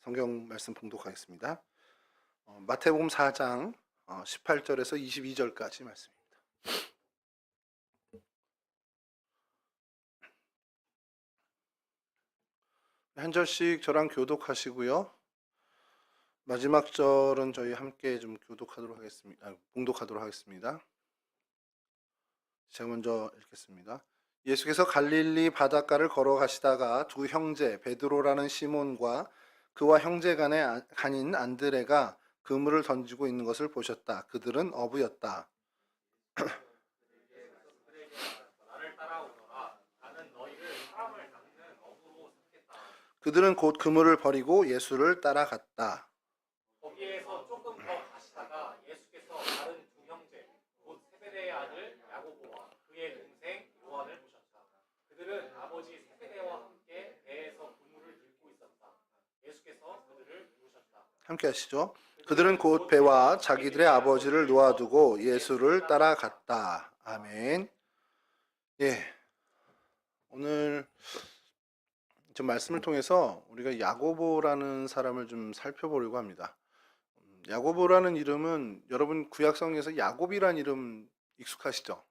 성경 말씀 봉독하겠습니다. 마태복음 4장 18절에서 22절까지 말씀입니다. 한 절씩 저랑 교독하시고요. 마지막 절은 저희 함께 좀 교독하도록 하겠습니다. 봉독하도록 하겠습니다. 제가 먼저 읽겠습니다. 예수께서 갈릴리 바닷가를 걸어가시다가 두 형제 베드로라는 시몬과 그와 형제간의 간인 안드레가 그물을 던지고 있는 것을 보셨다. 그들은 어부였다. 그들은 곧 그물을 버리고 예수를 따라갔다. 거기에서 조금 더 가시다가 예수께서 다른 두 형제 곧 세베대의 아들 야고보와 그의 동생 요한을 보셨다. 그들은 아버지 세베대와 함께 배에서 그물을 들고 있었다. 예수께서 그들을 부르셨다. 함께 하시죠. 그들은 곧 배와 자기들의 아버지를 놓아두고 예수를 따라갔다. 아멘. 오늘 좀 말씀을 통해서 우리가 야고보라는 사람을 좀 살펴보려고 합니다. 야고보라는 이름은 여러분 구약성경에서 야곱이란 이름 익숙하시죠?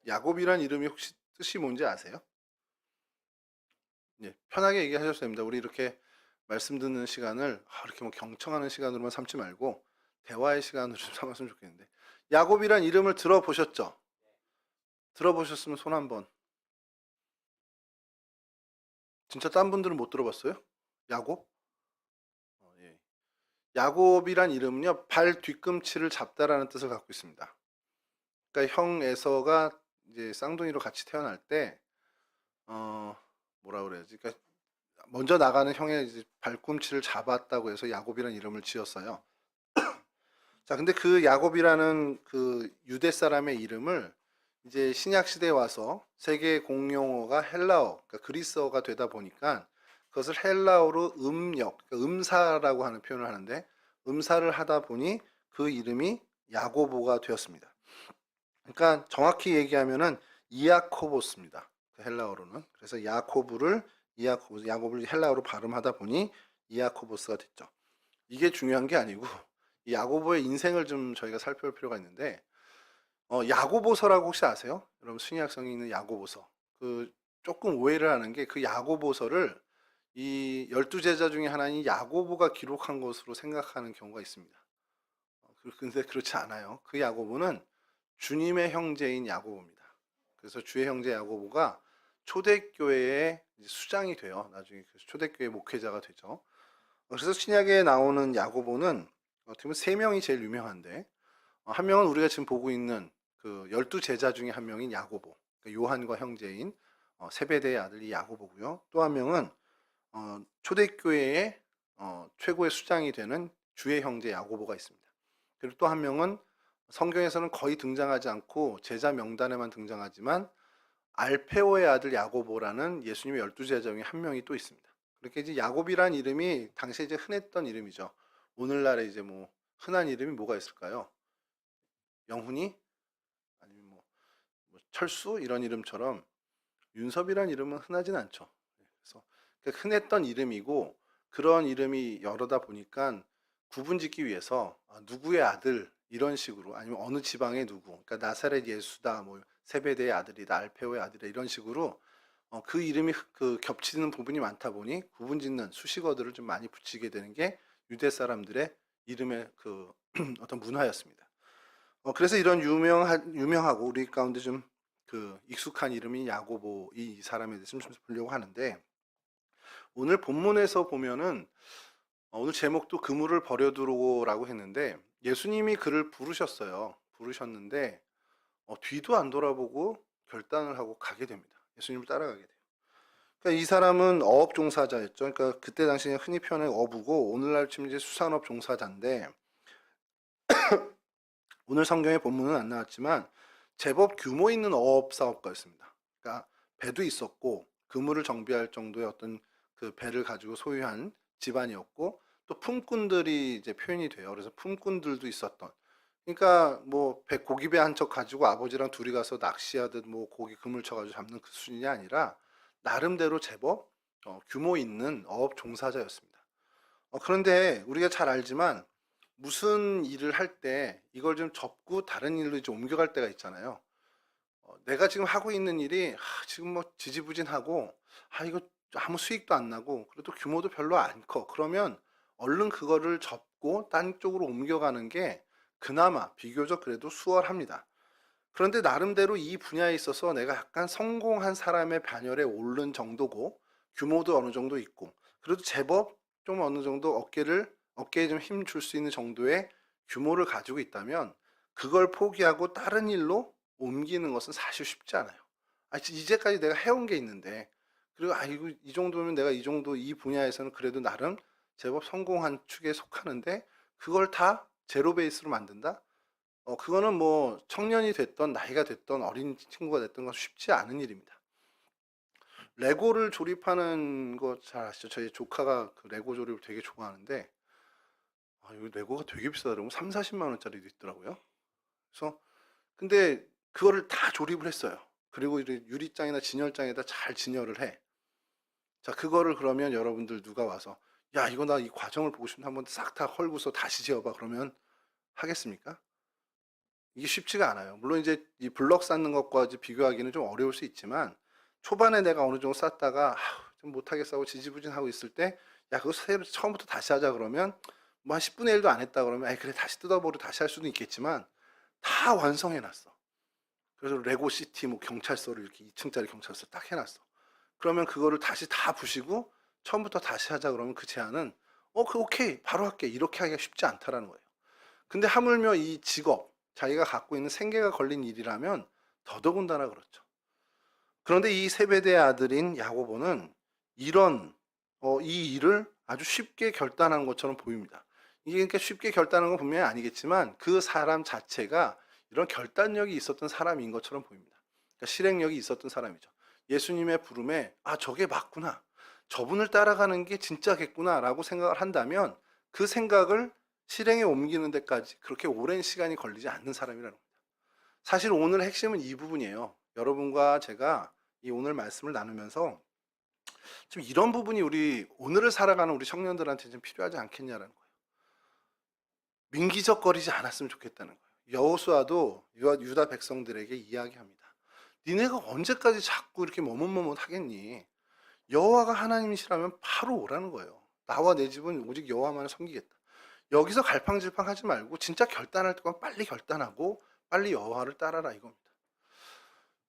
야곱이란 이름이 혹시 뜻이 뭔지 아세요? 편하게 얘기하셔도 됩니다. 우리 이렇게 말씀 듣는 시간을 이렇게 경청하는 시간으로만 삼지 말고 대화의 시간으로 좀 삼았으면 좋겠는데, 야곱이란 이름을 들어보셨죠? 들어보셨으면 손 한번. 진짜 딴 분들은 못 들어봤어요? 야곱? 야곱이란 이름은요, 발 뒤꿈치를 잡다라는 뜻을 갖고 있습니다. 그러니까 형 에서가 이제 쌍둥이로 같이 태어날 때 뭐라 그래야지? 그러니까 먼저 나가는 형의 이제 발꿈치를 잡았다고 해서 야곱이라는 이름을 지었어요. 자, 근데 그 야곱이라는 그 유대 사람의 이름을 이제 신약 시대에 와서 세계 공용어가 헬라어, 그러니까 그리스어가 되다 보니까 그것을 헬라어로 그러니까 음사라고 하는 표현을 하는데, 음사를 하다 보니 그 이름이 야고보가 되었습니다. 그러니까 정확히 얘기하면은 이아코보스입니다. 그 헬라어로는. 그래서 야곱을 헬라어로 발음하다 보니 이아코보스가 됐죠. 이게 중요한 게 아니고 이 야고보의 인생을 좀 저희가 살펴볼 필요가 있는데, 야고보서라고 혹시 아세요? 여러분 신약성에 있는 야고보서. 그 조금 오해를 하는 게, 그 야고보서를 이 12제자 중에 하나인 야고보가 기록한 것으로 생각하는 경우가 있습니다. 근데 그렇지 않아요. 그 야고보는 주님의 형제인 야고보입니다. 그래서 주의 형제 야고보가 초대교회의 수장이 돼요. 나중에 초대교회 목회자가 되죠. 그래서 신약에 나오는 야고보는 어떻게 보면 세 명이 제일 유명한데, 한 명은 우리가 지금 보고 있는 그 12제자 중에 한 명인 야고보, 그러니까 요한과 형제인 세베대의 아들이 야고보고요. 또 한 명은 초대교회의 최고의 수장이 되는 주의 형제 야고보가 있습니다. 그리고 또 한 명은 성경에서는 거의 등장하지 않고 제자 명단에만 등장하지만 알페오의 아들 야고보라는 예수님의 12제자 중에 한 명이 또 있습니다. 그렇게 이제 야곱이란 이름이 당시에 이제 흔했던 이름이죠. 오늘날에 이제 뭐 흔한 이름이 뭐가 있을까요? 영훈이? 아니면 뭐 철수? 이런 이름처럼 윤섭이란 이름은 흔하진 않죠. 그래서 흔했던 이름이고, 그런 이름이 여러다 보니까 구분 짓기 위해서 누구의 아들 이런 식으로, 아니면 어느 지방의 누구, 그러니까 나사렛 예수다, 뭐 세베대의 아들이다, 알페오의 아들이다, 이런 식으로 그 이름이 그 겹치는 부분이 많다 보니 구분 짓는 수식어들을 좀 많이 붙이게 되는 게 유대 사람들의 이름의 그 어떤 문화였습니다. 그래서 이런 유명하고 우리 가운데 좀 그 익숙한 이름이 야고보, 이 사람에 대해서 좀 보려고 하는데, 오늘 본문에서 보면은 오늘 제목도 그물을 버려두고라고 했는데, 예수님이 그를 부르셨는데 뒤도 안 돌아보고 결단을 하고 가게 됩니다. 예수님을 따라가게 돼요. 그러니까 이 사람은 어업 종사자였죠. 그러니까 그때 당시에 흔히 표현한 어부고, 오늘날 치면 이제 수산업 종사자인데, 오늘 성경의 본문은 안 나왔지만 제법 규모 있는 어업 사업가였습니다. 그러니까 배도 있었고 그물을 정비할 정도의 어떤 그 배를 가지고 소유한 집안이었고, 또 품꾼들이 이제 표현이 돼요. 그래서 품꾼들도 있었던. 그러니까 뭐 고기배 한 척 가지고 아버지랑 둘이 가서 낚시하듯 뭐 고기 그물 쳐가지고 잡는 그 수준이 아니라 나름대로 제법 규모 있는 어업 종사자였습니다. 그런데 우리가 잘 알지만 무슨 일을 할 때 이걸 좀 접고 다른 일로 이제 옮겨갈 때가 있잖아요. 내가 지금 하고 있는 일이 지금 뭐 지지부진하고 이거 아무 수익도 안 나고 그래도 규모도 별로 안 커. 그러면 얼른 그거를 접고 딴 쪽으로 옮겨가는 게 그나마 비교적 그래도 수월합니다. 그런데 나름대로 이 분야에 있어서 내가 약간 성공한 사람의 반열에 오른 정도고 규모도 어느 정도 있고 그래도 제법 좀 어느 정도 어깨에 좀 힘 줄 수 있는 정도의 규모를 가지고 있다면 그걸 포기하고 다른 일로 옮기는 것은 사실 쉽지 않아요. 이제까지 내가 해온 게 있는데 그리고 이거 이 정도면 내가 이 정도 이 분야에서는 그래도 나름 제법 성공한 축에 속하는데 그걸 다 제로 베이스로 만든다? 그거는 뭐 청년이 됐던 나이가 됐던 어린 친구가 됐던 건 쉽지 않은 일입니다. 레고를 조립하는 거 잘 아시죠? 저희 조카가 그 레고 조립을 되게 좋아하는데 이거 레고가 되게 비싸더라고요. 3, 40만 원짜리도 있더라고요. 그래서 근데 그거를 다 조립을 했어요. 그리고 이제 유리장이나 진열장에다 잘 진열을 해. 자, 그거를 그러면 여러분들 누가 와서 야, 이거 나 이 과정을 보고 싶은데 한번 싹 다 헐고서 다시 지어봐. 그러면 하겠습니까? 이게 쉽지가 않아요. 물론 이제 이 블럭 쌓는 것과 이제 비교하기는 좀 어려울 수 있지만 초반에 내가 어느 정도 쌓다가 좀 못하겠어 하고 지지부진하고 있을 때 야, 그거 처음부터 다시 하자 그러면 뭐 한 10분의 1도 안 했다 그러면 그래 다시 뜯어보고 다시 할 수도 있겠지만 다 완성해 놨어. 그래서 레고 시티 뭐 경찰서를 이렇게 2층짜리 경찰서 딱 해놨어. 그러면 그거를 다시 다 부시고 처음부터 다시 하자 그러면 그 제안은 오케이 바로 할게 이렇게 하기가 쉽지 않다라는 거예요. 근데 하물며 이 직업 자기가 갖고 있는 생계가 걸린 일이라면 더더군다나 그렇죠. 그런데 이 세베대의 아들인 야고보는 이런 이 일을 아주 쉽게 결단한 것처럼 보입니다. 이게 그러니까 쉽게 결단한 건 분명히 아니겠지만 그 사람 자체가 이런 결단력이 있었던 사람인 것처럼 보입니다. 그러니까 실행력이 있었던 사람이죠. 예수님의 부름에 저게 맞구나. 저분을 따라가는 게 진짜겠구나라고 생각을 한다면 그 생각을 실행에 옮기는 데까지 그렇게 오랜 시간이 걸리지 않는 사람이라는 겁니다. 사실 오늘 핵심은 이 부분이에요. 여러분과 제가 이 오늘 말씀을 나누면서 좀 이런 부분이 우리 오늘을 살아가는 우리 청년들한테 좀 필요하지 않겠냐라는 거예요. 민기적거리지 않았으면 좋겠다는 거예요. 여호수아도 유다 백성들에게 이야기합니다. 니네가 언제까지 자꾸 이렇게 머뭇머뭇하겠니? 여호와가 하나님이시라면 바로 오라는 거예요. 나와 내 집은 오직 여호와만을 섬기겠다. 여기서 갈팡질팡하지 말고 진짜 결단할 때건 빨리 결단하고 빨리 여호와를 따라라 이겁니다.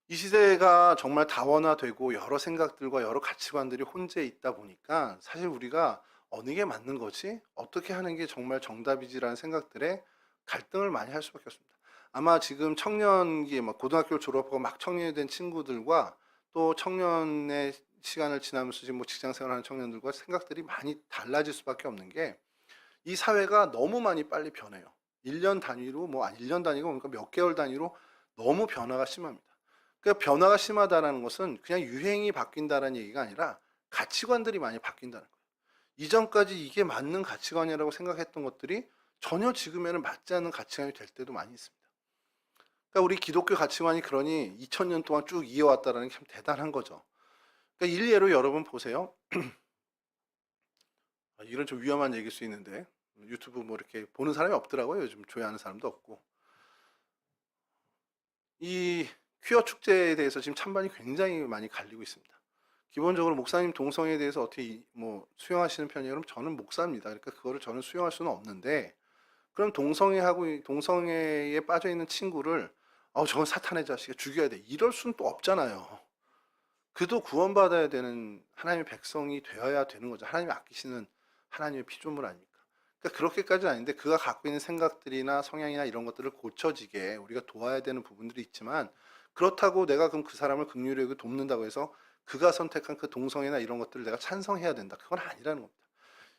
이 시대가 정말 다원화되고 여러 생각들과 여러 가치관들이 혼재해 있다 보니까 사실 우리가 어느 게 맞는 거지? 어떻게 하는 게 정말 정답이지라는 생각들에 갈등을 많이 할 수밖에 없습니다. 아마 지금 청년기에 막 고등학교를 졸업하고 막 청년이 된 친구들과 또 청년의 시간을 지나면서 지금 뭐 직장 생활하는 청년들과 생각들이 많이 달라질 수밖에 없는 게 이 사회가 너무 많이 빨리 변해요. 1년 단위로 1년 단위가 그러니까 몇 개월 단위로 너무 변화가 심합니다. 그러니까 변화가 심하다는 것은 그냥 유행이 바뀐다는 얘기가 아니라 가치관들이 많이 바뀐다는 거예요. 이전까지 이게 맞는 가치관이라고 생각했던 것들이 전혀 지금에는 맞지 않는 가치관이 될 때도 많이 있습니다. 그러니까 우리 기독교 가치관이 그러니 2000년 동안 쭉 이어왔다는 게 참 대단한 거죠. 그러니까 일례로 여러분 보세요. 이런 좀 위험한 얘기일 수 있는데 유튜브 뭐 이렇게 보는 사람이 없더라고요. 요즘 조회하는 사람도 없고. 이 퀴어 축제에 대해서 지금 찬반이 굉장히 많이 갈리고 있습니다. 기본적으로 목사님 동성애에 대해서 어떻게 수용하시는 편이에요? 그럼 저는 목사입니다. 그러니까 그거를 저는 수용할 수는 없는데 그럼 동성애에 빠져 있는 친구를 저건 사탄의 자식이 죽여야 돼. 이럴 수는 또 없잖아요. 그도 구원받아야 되는 하나님의 백성이 되어야 되는 거죠. 하나님이 아끼시는 하나님의 피조물 아닙니까? 그러니까 그렇게까지는 아닌데 그가 갖고 있는 생각들이나 성향이나 이런 것들을 고쳐지게 우리가 도와야 되는 부분들이 있지만 그렇다고 내가 그럼 그 사람을 긍휼히 여기고 돕는다고 해서 그가 선택한 그 동성애나 이런 것들을 내가 찬성해야 된다. 그건 아니라는 겁니다.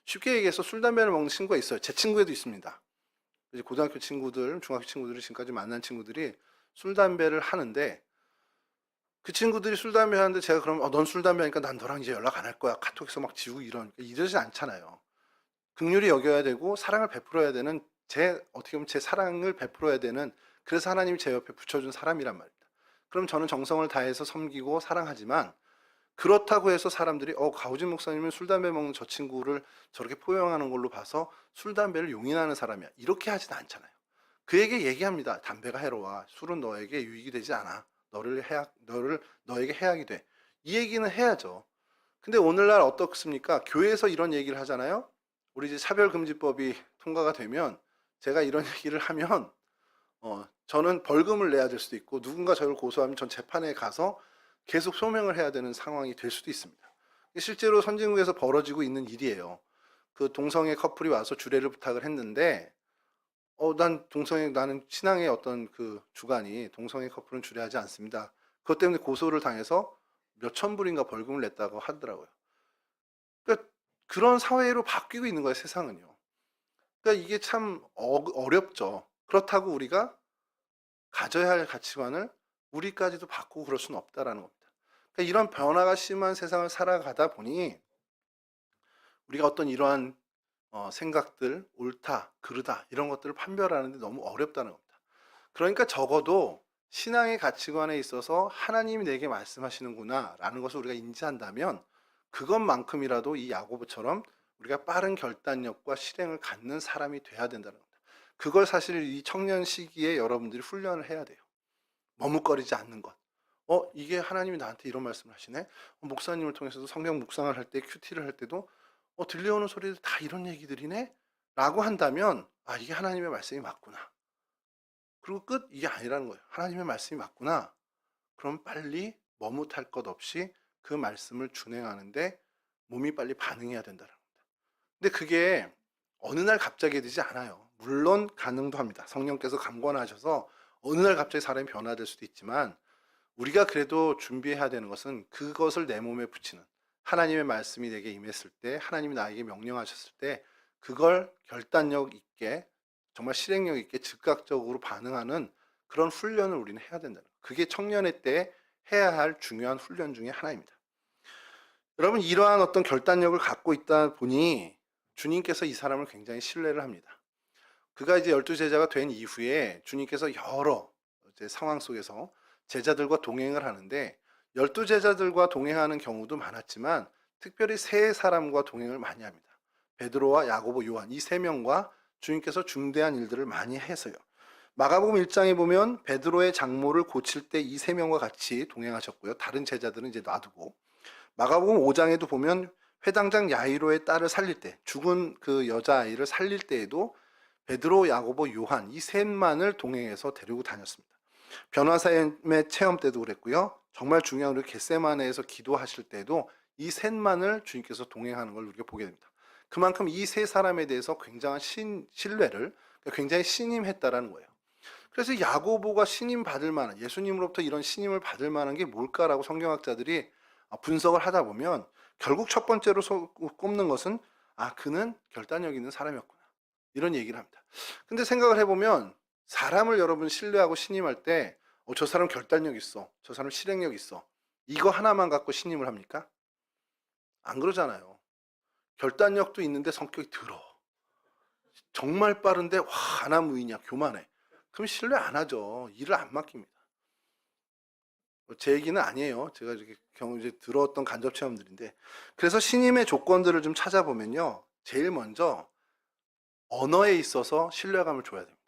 쉽게 얘기해서 술, 담배를 먹는 친구가 있어요. 제 친구에도 있습니다. 이제 고등학교 친구들, 중학교 친구들이 지금까지 만난 친구들이 술, 담배를 하는데 그 친구들이 술, 담배 하는데 제가 그러면 넌 술, 담배 하니까 난 너랑 이제 연락 안 할 거야. 카톡에서 막 지우고 이러지 않잖아요. 긍휼히 여겨야 되고 사랑을 베풀어야 되는 어떻게 보면 제 사랑을 베풀어야 되는 그래서 하나님이 제 옆에 붙여준 사람이란 말입니다. 그럼 저는 정성을 다해서 섬기고 사랑하지만 그렇다고 해서 사람들이 가우진 목사님은 술 담배 먹는 저 친구를 저렇게 포용하는 걸로 봐서 술 담배를 용인하는 사람이야, 이렇게 하지는 않잖아요. 그에게 얘기합니다. 담배가 해로워. 술은 너에게 유익이 되지 않아. 너에게 해악이 돼. 이 얘기는 해야죠. 근데 오늘날 어떻습니까? 교회에서 이런 얘기를 하잖아요. 우리 이제 차별금지법이 통과가 되면 제가 이런 얘기를 하면 저는 벌금을 내야 될 수도 있고, 누군가 저를 고소하면 전 재판에 가서 계속 소명을 해야 되는 상황이 될 수도 있습니다. 실제로 선진국에서 벌어지고 있는 일이에요. 그 동성애 커플이 와서 주례를 부탁을 했는데, 나는 신앙의 어떤 그 주관이 동성애 커플은 주례하지 않습니다. 그것 때문에 고소를 당해서 몇천 불인가 벌금을 냈다고 하더라고요. 그러니까 그런 사회로 바뀌고 있는 거예요, 세상은요. 그러니까 이게 참 어렵죠. 그렇다고 우리가 가져야 할 가치관을 우리까지도 바꾸고 그럴 수는 없다라는 겁니다. 그러니까 이런 변화가 심한 세상을 살아가다 보니 우리가 어떤 이러한 생각들, 옳다, 그르다 이런 것들을 판별하는데 너무 어렵다는 겁니다. 그러니까 적어도 신앙의 가치관에 있어서 하나님이 내게 말씀하시는구나 라는 것을 우리가 인지한다면 그것만큼이라도 이 야고보처럼 우리가 빠른 결단력과 실행을 갖는 사람이 돼야 된다는 겁니다. 그걸 사실 이 청년 시기에 여러분들이 훈련을 해야 돼요. 머뭇거리지 않는 것. 이게 하나님이 나한테 이런 말씀을 하시네. 목사님을 통해서도 성경 묵상을 할 때, 큐티를 할 때도 들려오는 소리들 다 이런 얘기들이네? 라고 한다면 이게 하나님의 말씀이 맞구나. 그리고 끝? 이게 아니라는 거예요. 하나님의 말씀이 맞구나. 그럼 빨리 머뭇할 것 없이 그 말씀을 준행하는데 몸이 빨리 반응해야 된다는 겁니다. 근데 그게 어느 날 갑자기 되지 않아요. 물론 가능도 합니다. 성령께서 감관하셔서 어느 날 갑자기 사람이 변화될 수도 있지만, 우리가 그래도 준비해야 되는 것은 그것을 내 몸에 붙이는, 하나님의 말씀이 내게 임했을 때, 하나님이 나에게 명령하셨을 때 그걸 결단력 있게, 정말 실행력 있게 즉각적으로 반응하는 그런 훈련을 우리는 해야 된다는 거예요. 그게 청년의 때 해야 할 중요한 훈련 중에 하나입니다. 여러분, 이러한 어떤 결단력을 갖고 있다 보니 주님께서 이 사람을 굉장히 신뢰를 합니다. 그가 이제 12제자가 된 이후에 주님께서 여러 이제 상황 속에서 제자들과 동행을 하는데, 12제자들과 동행하는 경우도 많았지만 특별히 세 사람과 동행을 많이 합니다. 베드로와 야고보, 요한, 이 세 명과 주님께서 중대한 일들을 많이 해서요. 마가복음 1장에 보면 베드로의 장모를 고칠 때 이 세 명과 같이 동행하셨고요. 다른 제자들은 이제 놔두고, 마가복음 5장에도 보면 회당장 야이로의 딸을 살릴 때, 죽은 그 여자아이를 살릴 때에도 베드로, 야고보, 요한 이 셋만을 동행해서 데리고 다녔습니다. 변화사의 체험 때도 그랬고요. 정말 중요한 우리 겟세마네에서 기도하실 때도 이 셋만을 주님께서 동행하는 걸 우리가 보게 됩니다. 그만큼 이 세 사람에 대해서 굉장한 신뢰를, 굉장히 신임했다라는 거예요. 그래서 야고보가 신임 받을 만한, 예수님으로부터 이런 신임을 받을 만한 게 뭘까라고 성경학자들이 분석을 하다 보면 결국 첫 번째로 꼽는 것은 그는 결단력 있는 사람이었구나, 이런 얘기를 합니다. 근데 생각을 해보면 사람을 여러분 신뢰하고 신임할 때 저 사람 결단력 있어, 저 사람 실행력 있어, 이거 하나만 갖고 신임을 합니까? 안 그러잖아요. 결단력도 있는데 성격이 더러워, 정말 빠른데 하나무인이야, 교만해. 그럼 신뢰 안 하죠. 일을 안 맡깁니다. 제 얘기는 아니에요. 제가 이렇게 이제 들었던 간접 체험들인데, 그래서 신임의 조건들을 좀 찾아보면요, 제일 먼저 언어에 있어서 신뢰감을 줘야 됩니다.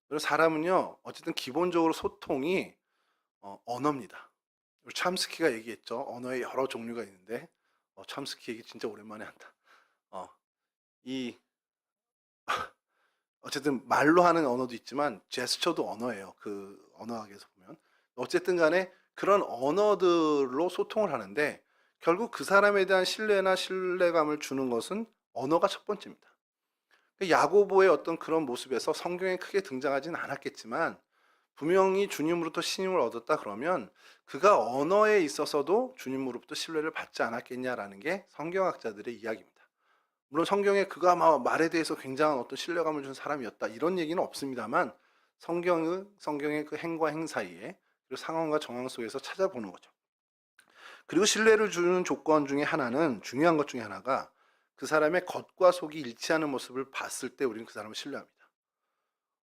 그리고 사람은요, 어쨌든 기본적으로 소통이 언어입니다. 우리 참스키가 얘기했죠. 언어의 여러 종류가 있는데, 참스키 얘기 진짜 오랜만에 한다. 이 어쨌든 말로 하는 언어도 있지만 제스처도 언어예요. 그 언어학에서 보면 어쨌든 간에 그런 언어들로 소통을 하는데, 결국 그 사람에 대한 신뢰나 신뢰감을 주는 것은 언어가 첫 번째입니다. 야고보의 어떤 그런 모습에서 성경에 크게 등장하지는 않았겠지만 분명히 주님으로부터 신임을 얻었다 그러면 그가 언어에 있어서도 주님으로부터 신뢰를 받지 않았겠냐라는 게 성경학자들의 이야기입니다. 물론 성경에 그가 말에 대해서 굉장한 어떤 신뢰감을 준 사람이었다, 이런 얘기는 없습니다만 성경의 그 행과 행 사이에, 그리고 상황과 정황 속에서 찾아보는 거죠. 그리고 신뢰를 주는 조건 중에 하나는, 중요한 것 중에 하나가 그 사람의 겉과 속이 일치하는 모습을 봤을 때 우리는 그 사람을 신뢰합니다.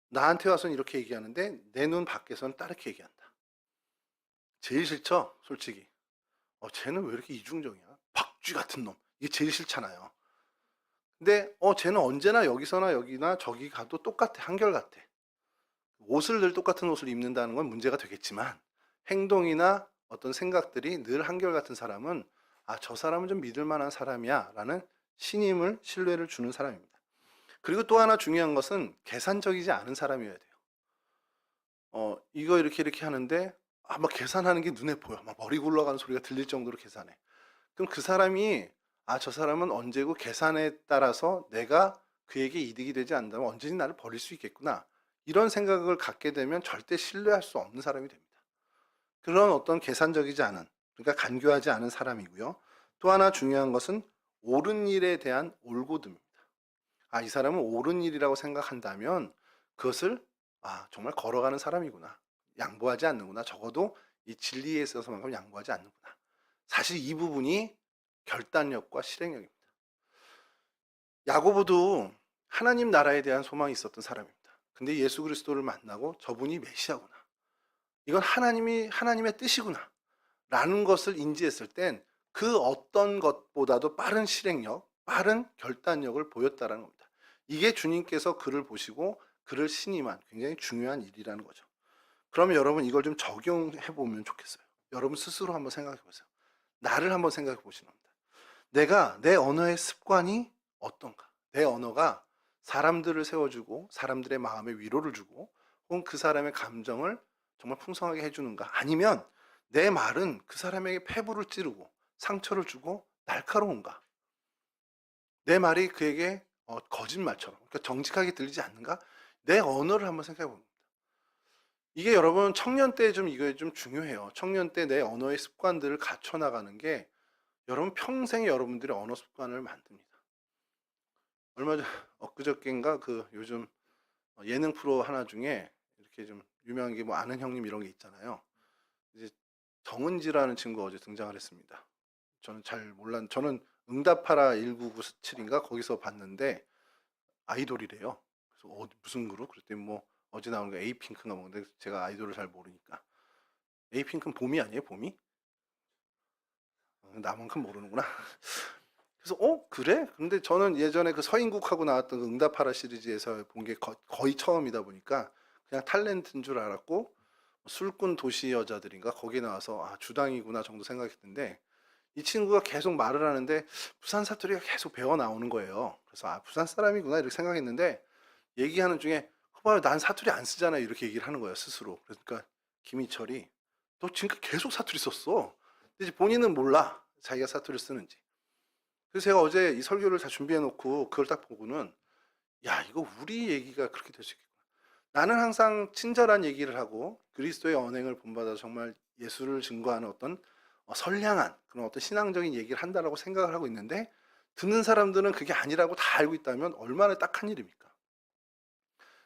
나한테 와서는 이렇게 얘기하는데 내 눈 밖에서는 다르게 얘기한다. 제일 싫죠, 솔직히. 쟤는 왜 이렇게 이중적이야? 박쥐 같은 놈. 이게 제일 싫잖아요. 근데 쟤는 언제나 여기서나 여기나 저기 가도 똑같아. 한결같아. 옷을 늘 똑같은 옷을 입는다는 건 문제가 되겠지만 행동이나 어떤 생각들이 늘 한결같은 사람은 저 사람은 좀 믿을 만한 사람이야 라는 신임을 신뢰를 주는 사람입니다. 그리고 또 하나 중요한 것은 계산적이지 않은 사람이어야 돼요. 이거 이렇게 하는데 막 계산하는 게 눈에 보여. 막 머리 굴러가는 소리가 들릴 정도로 계산해. 그럼 그 사람이 저 사람은 언제고 계산에 따라서 내가 그에게 이득이 되지 않는다면 언제든지 나를 버릴 수 있겠구나. 이런 생각을 갖게 되면 절대 신뢰할 수 없는 사람이 됩니다. 그런 어떤 계산적이지 않은, 그러니까 간교하지 않은 사람이고요. 또 하나 중요한 것은 옳은 일에 대한 올곧음입니다. 이 사람은 옳은 일이라고 생각한다면 그것을 정말 걸어가는 사람이구나. 양보하지 않는구나. 적어도 이 진리에 있어서만큼 양보하지 않는구나. 사실 이 부분이 결단력과 실행력입니다. 야고보도 하나님 나라에 대한 소망이 있었던 사람입니다. 근데 예수 그리스도를 만나고 저분이 메시아구나. 이건 하나님의 뜻이구나. 라는 것을 인지했을 땐 그 어떤 것보다도 빠른 실행력, 빠른 결단력을 보였다는 겁니다. 이게 주님께서 그를 보시고 그를 신임한 굉장히 중요한 일이라는 거죠. 그러면 여러분 이걸 좀 적용해 보면 좋겠어요. 여러분 스스로 한번 생각해 보세요. 나를 한번 생각해 보시는 겁니다. 내가 내 언어의 습관이 어떤가? 내 언어가 사람들을 세워주고 사람들의 마음에 위로를 주고 혹은 그 사람의 감정을 정말 풍성하게 해주는가? 아니면 내 말은 그 사람에게 폐부를 찌르고 상처를 주고 날카로운가? 내 말이 그에게 거짓말처럼, 그러니까 정직하게 들리지 않는가? 내 언어를 한번 생각해 봅니다. 이게 여러분 청년 때 이게 좀 중요해요. 청년 때 내 언어의 습관들을 갖춰 나가는 게 여러분 평생 여러분들의 언어 습관을 만듭니다. 얼마 전 엊그저께인가 요즘 예능 프로 하나 중에 이렇게 좀 유명한 게 뭐 아는 형님 이런 게 있잖아요. 이제 정은지라는 친구가 어제 등장을 했습니다. 저는 응답하라 1997인가 거기서 봤는데 아이돌이래요. 그래서 무슨 그룹? 그랬더니 뭐 어제 나온 거 에이핑크인가 뭐. 근데 제가 아이돌을 잘 모르니까 에이핑크는 봄이 아니에요? 봄이? 나만큼 모르는구나. 그래서 그래? 근데 저는 예전에 그 서인국하고 나왔던 그 응답하라 시리즈에서 본 게 거의 처음이다 보니까 그냥 탤런트인 줄 알았고 술꾼 도시 여자들인가 거기에 나와서 주당이구나 정도 생각했는데 이 친구가 계속 말을 하는데 부산 사투리가 계속 배워 나오는 거예요. 그래서 부산 사람이구나 이렇게 생각했는데 얘기하는 중에 봐요 난 사투리 안 쓰잖아 이렇게 얘기를 하는 거예요 스스로. 그러니까 김희철이 너 지금 계속 사투리 썼어. 근데 이제 본인은 몰라 자기가 사투리를 쓰는지. 그래서 제가 어제 이 설교를 다 준비해 놓고 그걸 딱 보고는 이거 우리 얘기가 그렇게 될 수 있겠구나. 나는 항상 친절한 얘기를 하고 그리스도의 언행을 본받아 정말 예수를 증거하는 어떤 선량한 그런 어떤 신앙적인 얘기를 한다라고 생각을 하고 있는데 듣는 사람들은 그게 아니라고 다 알고 있다면 얼마나 딱한 일입니까?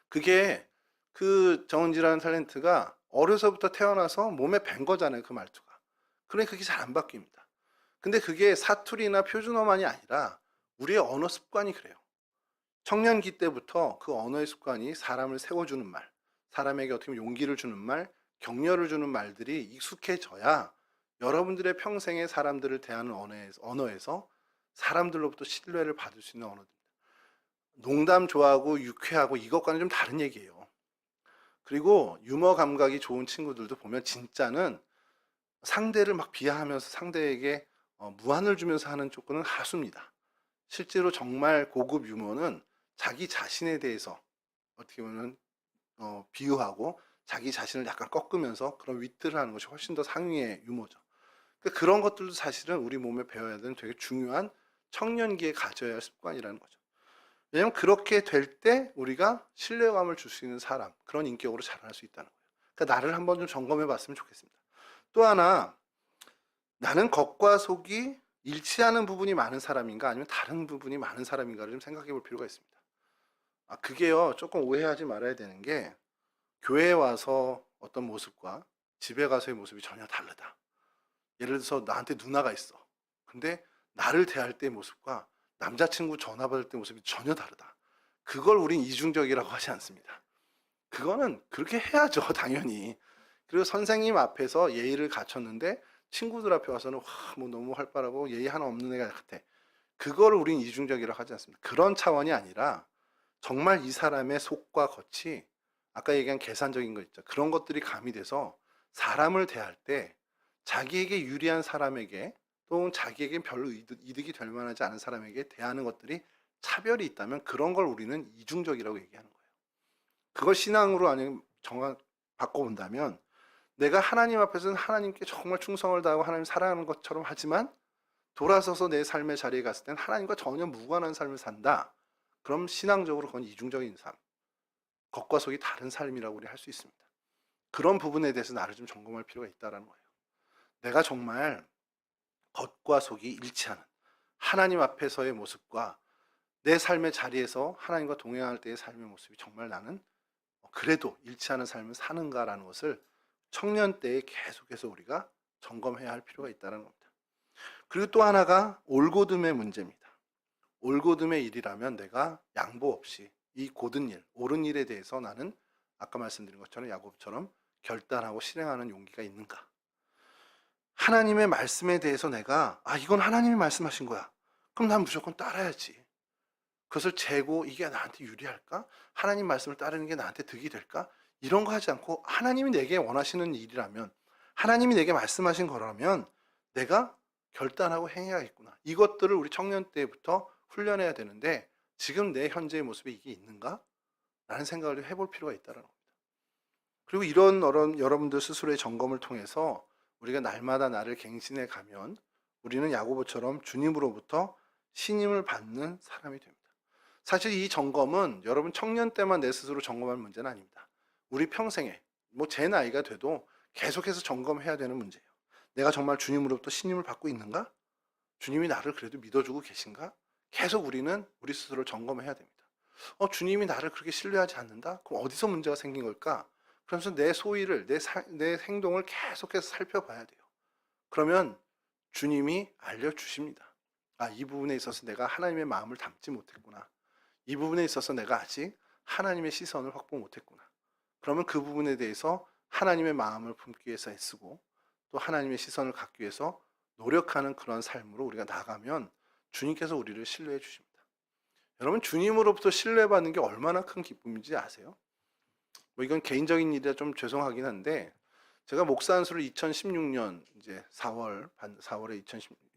그게 그 정은지라는 탤런트가 어려서부터 태어나서 몸에 밴 거잖아요, 그 말투가. 그러니까 그게 잘 안 바뀝니다. 근데 그게 사투리나 표준어만이 아니라 우리의 언어 습관이 그래요. 청년기 때부터 그 언어의 습관이 사람을 세워주는 말, 사람에게 어떻게 보면 용기를 주는 말, 격려를 주는 말들이 익숙해져야 여러분들의 평생에 사람들을 대하는 언어에서 사람들로부터 신뢰를 받을 수 있는 언어입니다. 농담 좋아하고 유쾌하고 이것과는 좀 다른 얘기예요. 그리고 유머 감각이 좋은 친구들도 보면 진짜는 상대를 막 비하하면서 상대에게 무한을 주면서 하는 조건은 하수입니다. 실제로 정말 고급 유머는 자기 자신에 대해서 어떻게 보면 비유하고 자기 자신을 약간 꺾으면서 그런 위트를 하는 것이 훨씬 더 상위의 유머죠. 그러니까 그런 것들도 사실은 우리 몸에 배워야 되는 되게 중요한 청년기에 가져야 할 습관이라는 거죠. 왜냐하면 그렇게 될 때 우리가 신뢰감을 줄 수 있는 사람, 그런 인격으로 자라날 수 있다는 거예요. 그러니까 나를 한번 좀 점검해 봤으면 좋겠습니다. 또 하나, 나는 겉과 속이 일치하는 부분이 많은 사람인가 아니면 다른 부분이 많은 사람인가를 좀 생각해 볼 필요가 있습니다. 그게요, 조금 오해하지 말아야 되는 게 교회에 와서 어떤 모습과 집에 가서의 모습이 전혀 다르다. 예를 들어서 나한테 누나가 있어. 근데 나를 대할 때의 모습과 남자친구 전화 받을 때 모습이 전혀 다르다. 그걸 우린 이중적이라고 하지 않습니다. 그거는 그렇게 해야죠, 당연히. 그리고 선생님 앞에서 예의를 갖췄는데 친구들 앞에 와서는 와, 뭐 너무 활발하고 예의 하나 없는 애가 같아. 그거를 우린 이중적이라고 하지 않습니다. 그런 차원이 아니라 정말 이 사람의 속과 겉이 아까 얘기한 계산적인 거 있죠. 그런 것들이 가미돼서 사람을 대할 때 자기에게 유리한 사람에게 또는 자기에게 별로 이득이 될 만하지 않은 사람에게 대하는 것들이 차별이 있다면 그런 걸 우리는 이중적이라고 얘기하는 거예요. 그걸 신앙으로 아니면 정확 바꿔본다면 내가 하나님 앞에서는 하나님께 정말 충성을 다하고 하나님 사랑하는 것처럼 하지만 돌아서서 내 삶의 자리에 갔을 땐 하나님과 전혀 무관한 삶을 산다. 그럼 신앙적으로 그건 이중적인 삶, 겉과 속이 다른 삶이라고 우리 할 수 있습니다. 그런 부분에 대해서 나를 좀 점검할 필요가 있다는 거예요. 내가 정말 겉과 속이 일치하는 하나님 앞에서의 모습과 내 삶의 자리에서 하나님과 동행할 때의 삶의 모습이 정말 나는 그래도 일치하는 삶을 사는가라는 것을 청년 때에 계속해서 우리가 점검해야 할 필요가 있다는 겁니다. 그리고 또 하나가 올곧음의 문제입니다. 올곧음의 일이라면 내가 양보 없이 이 고든 일, 옳은 일에 대해서 나는 아까 말씀드린 것처럼 야곱처럼 결단하고 실행하는 용기가 있는가? 하나님의 말씀에 대해서 내가 이건 하나님이 말씀하신 거야. 그럼 난 무조건 따라야지. 그것을 재고 이게 나한테 유리할까? 하나님 말씀을 따르는 게 나한테 득이 될까? 이런 거 하지 않고 하나님이 내게 원하시는 일이라면 하나님이 내게 말씀하신 거라면 내가 결단하고 행해야겠구나. 이것들을 우리 청년 때부터 훈련해야 되는데 지금 내 현재의 모습에 이게 있는가? 라는 생각을 해볼 필요가 있다는 겁니다. 그리고 이런 여러분들 스스로의 점검을 통해서 우리가 날마다 나를 갱신해 가면 우리는 야고보처럼 주님으로부터 신임을 받는 사람이 됩니다. 사실 이 점검은 여러분 청년 때만 내 스스로 점검할 문제는 아닙니다. 우리 평생에 제 나이가 돼도 계속해서 점검해야 되는 문제예요. 내가 정말 주님으로부터 신임을 받고 있는가? 주님이 나를 그래도 믿어주고 계신가? 계속 우리는 우리 스스로를 점검해야 됩니다. 주님이 나를 그렇게 신뢰하지 않는다? 그럼 어디서 문제가 생긴 걸까? 그러면서 내 소위를, 내 행동을 계속해서 살펴봐야 돼요. 그러면 주님이 알려주십니다. 이 부분에 있어서 내가 하나님의 마음을 담지 못했구나. 이 부분에 있어서 내가 아직 하나님의 시선을 확보 못했구나. 그러면 그 부분에 대해서 하나님의 마음을 품기 위해서 애쓰고 또 하나님의 시선을 갖기 위해서 노력하는 그런 삶으로 우리가 나가면 주님께서 우리를 신뢰해 주십니다. 여러분 주님으로부터 신뢰받는 게 얼마나 큰 기쁨인지 아세요? 이건 개인적인 일이라 좀 죄송하긴 한데 제가 목사 안수를 2016년 이제 4월에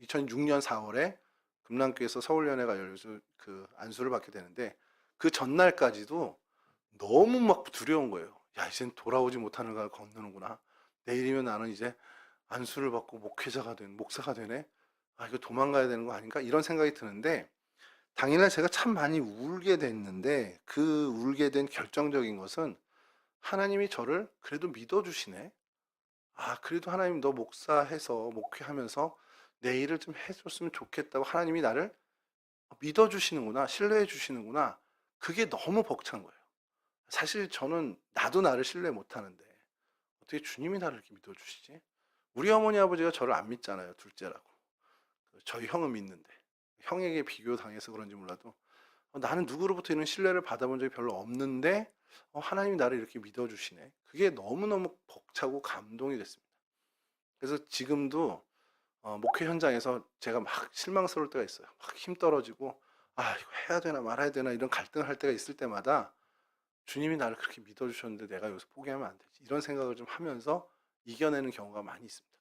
2006년 4월에 금남교에서 서울연회가 열려서 그 안수를 받게 되는데 그 전날까지도 너무 막 두려운 거예요. 야, 이젠 돌아오지 못하는 걸 건너는구나. 내일이면 나는 이제 안수를 받고 목사가 되네. 이거 도망가야 되는 거 아닌가? 이런 생각이 드는데 당일날 제가 참 많이 울게 됐는데 그 울게 된 결정적인 것은 하나님이 저를 그래도 믿어주시네. 그래도 하나님 너 목사해서 목회하면서 내 일을 좀 해줬으면 좋겠다고 하나님이 나를 믿어주시는구나, 신뢰해 주시는구나. 그게 너무 벅찬 거예요. 사실 저는 나도 나를 신뢰 못하는데 어떻게 주님이 나를 이렇게 믿어주시지? 우리 어머니 아버지가 저를 안 믿잖아요, 둘째라고. 저희 형은 믿는데 형에게 비교당해서 그런지 몰라도 나는 누구로부터 이런 신뢰를 받아본 적이 별로 없는데 하나님이 나를 이렇게 믿어주시네. 그게 너무너무 벅차고 감동이 됐습니다. 그래서 지금도 목회 현장에서 제가 막 실망스러울 때가 있어요. 막 힘 떨어지고 이거 해야 되나 말아야 되나 이런 갈등을 할 때가 있을 때마다 주님이 나를 그렇게 믿어주셨는데 내가 여기서 포기하면 안 되지. 이런 생각을 좀 하면서 이겨내는 경우가 많이 있습니다.